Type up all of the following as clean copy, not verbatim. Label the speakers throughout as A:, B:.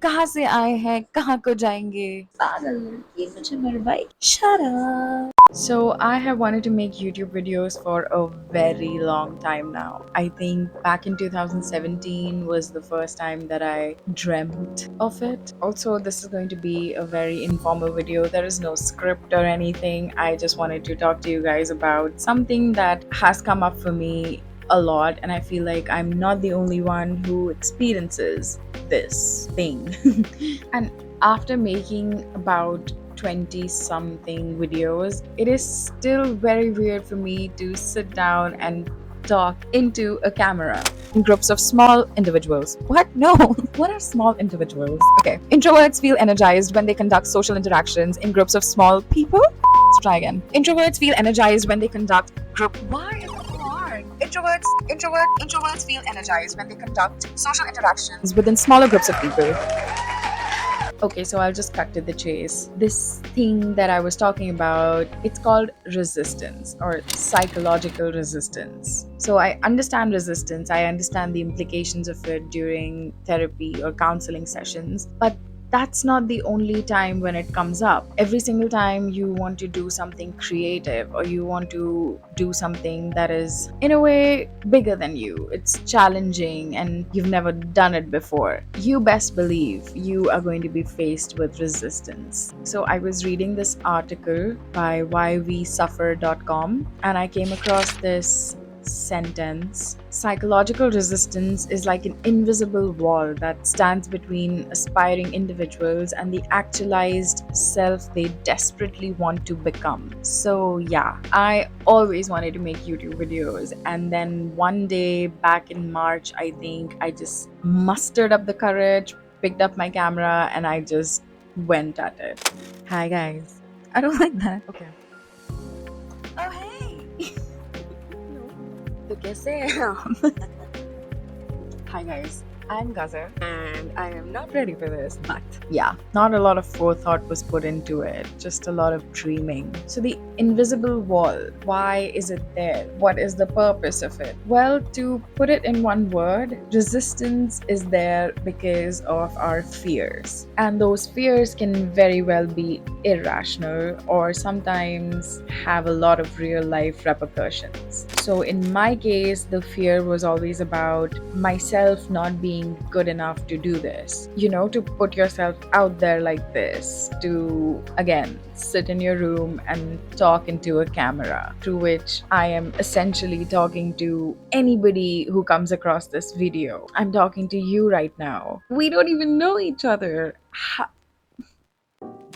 A: कहाँ से आए हैं कहाँ को जाएंगे पागल ये मुझे मरवाई shut up. So I have wanted to make YouTube videos for a very long time now. I think back in 2017 was the first time that I dreamt of it. Also, this is going to be a very informal video. There is no script or anything. I just wanted to talk to you guys about something that has come up for me a lot, and I feel like I'm not the only one who experiences this thing. And after making about 20 something videos, it is still very weird for me to sit down and talk into a camera in groups of small individuals. What? No. What are small individuals? Okay. Introverts feel energized when they conduct social interactions in groups of small people. Let's try again. Introverts feel energized when they conduct group. Why is it hard? Introverts feel energized when they conduct social interactions within smaller groups of people. Okay, so I'll just cut to the chase. This thing that I was talking about, it's called resistance or psychological resistance. So I understand resistance, I understand the implications of it during therapy or counseling sessions, but that's not the only time when it comes up. Every single time you want to do something creative or you want to do something that is, in a way, bigger than you, it's challenging and you've never done it before, you best believe you are going to be faced with resistance. So I was reading this article by whywesuffer.com and I came across this sentence: psychological resistance is like an invisible wall that stands between aspiring individuals and the actualized self they desperately want to become. So, yeah, I always wanted to make YouTube videos, and then one day back in March, I think I just mustered up the courage, picked up my camera, and I just went at it. Hi, guys. I don't like that. Okay. Oh, hey. तो कैसे हैं आप? Hi guys, I'm Ghazal and I am not ready for this, but yeah, not a lot of forethought was put into it, just a lot of dreaming. So, the invisible wall, why is it there? What is the purpose of it? Well, to put it in one word, resistance is there because of our fears. And those fears can very well be irrational or sometimes have a lot of real life repercussions. So, in my case, the fear was always about myself not being good enough to do this. You know, to put yourself out there like this, to again sit in your room and talk into a camera, through which I am essentially talking to anybody who comes across this video. I'm talking to you right now. We don't even know each other.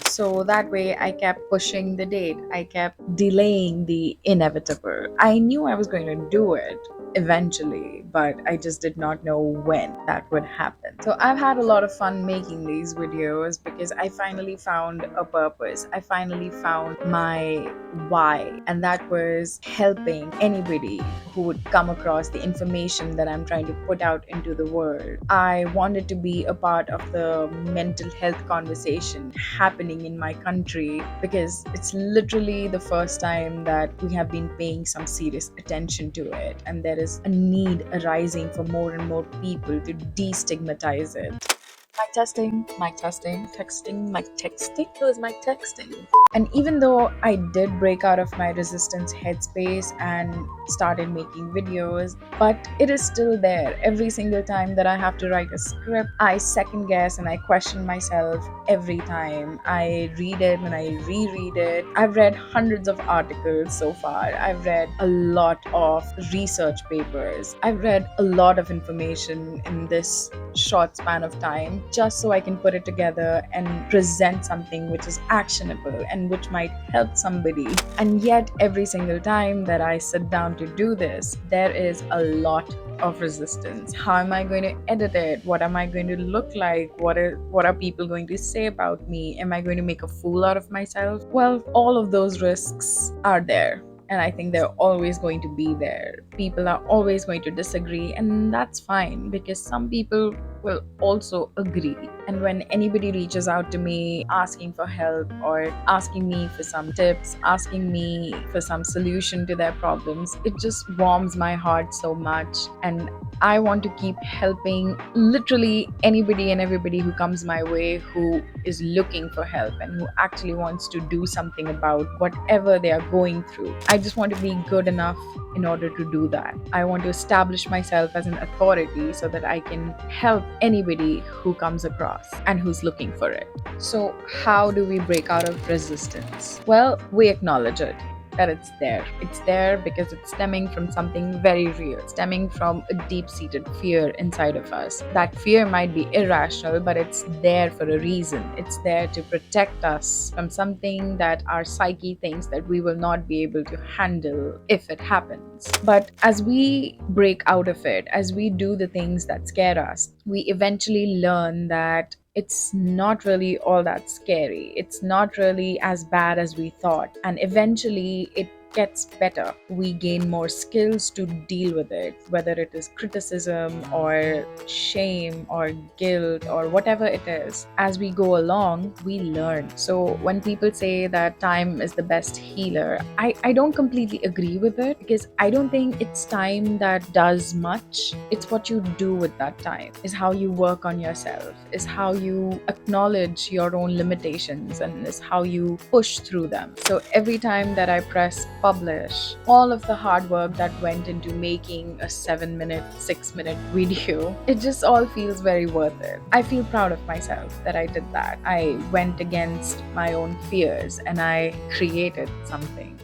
A: So that way, I kept pushing the date. I kept delaying the inevitable. I knew I was going to do it eventually, but I just did not know when that would happen. So I've had a lot of fun making these videos because I finally found a purpose. I finally found my why, and that was helping anybody who would come across the information that I'm trying to put out into the world. I wanted to be a part of the mental health conversation happening in my country because it's literally the first time that we have been paying some serious attention to it, and there is a need arising for more and more people to destigmatize it. Mic testing, texting, mic texting. Who is mic texting? And even though I did break out of my resistance headspace and started making videos, but it is still there. Every single time that I have to write a script, I second guess and I question myself every time. I read it and I reread it. I've read hundreds of articles so far. I've read a lot of research papers. I've read a lot of information in this short span of time just so I can put it together and present something which is actionable and which might help somebody. And yet, every single time that I sit down to do this, there is a lot of resistance. How am I going to edit it? What am I going to look like? What are people going to say about me? Am I going to make a fool out of myself? Well, all of those risks are there. And I think they're always going to be there. People are always going to disagree, and that's fine because some people will also agree. And when anybody reaches out to me asking for help or asking me for some tips, asking me for some solution to their problems, it just warms my heart so much. And I want to keep helping literally anybody and everybody who comes my way who is looking for help and who actually wants to do something about whatever they are going through. I just want to be good enough in order to do that. I want to establish myself as an authority so that I can help anybody who comes across and who's looking for it. So, how do we break out of resistance? Well, we acknowledge it. That it's there. It's there because it's stemming from something very real, stemming from a deep seated fear inside of us. That fear might be irrational, but it's there for a reason. It's there to protect us from something that our psyche thinks that we will not be able to handle if it happens. But as we break out of it, as we do the things that scare us, we eventually learn that it's not really all that scary. It's not really as bad as we thought. And eventually it gets better. We gain more skills to deal with it, whether it is criticism or shame or guilt or whatever it is. As we go along, we learn. So when people say that time is the best healer, I don't completely agree with it, because I don't think it's time that does much. It's what you do with that time, is how you work on yourself, is how you acknowledge your own limitations, and is how you push through them. So every time that I press publish, all of the hard work that went into making a 7-minute, 6-minute video, it just all feels very worth it. I feel proud of myself that I did that. I went against my own fears and I created something.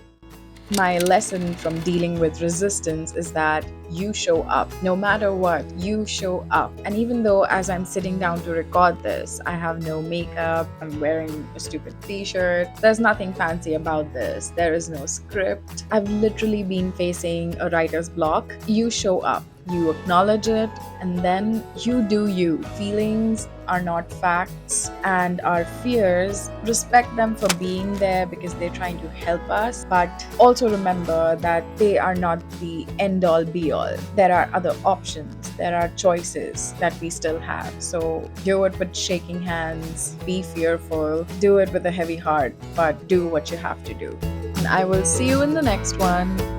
A: My lesson from dealing with resistance is that you show up. No matter what, you show up. And even though as I'm sitting down to record this, I have no makeup, I'm wearing a stupid t-shirt, there's nothing fancy about this. There is no script. I've literally been facing a writer's block. You show up. You acknowledge it, and then you do you. Feelings are not facts, and our fears, respect them for being there because they're trying to help us, but also remember that they are not the end-all be-all. There are other options, there are choices that we still have. So do it with shaking hands, be fearful, do it with a heavy heart, but do what you have to do. And I will see you in the next one.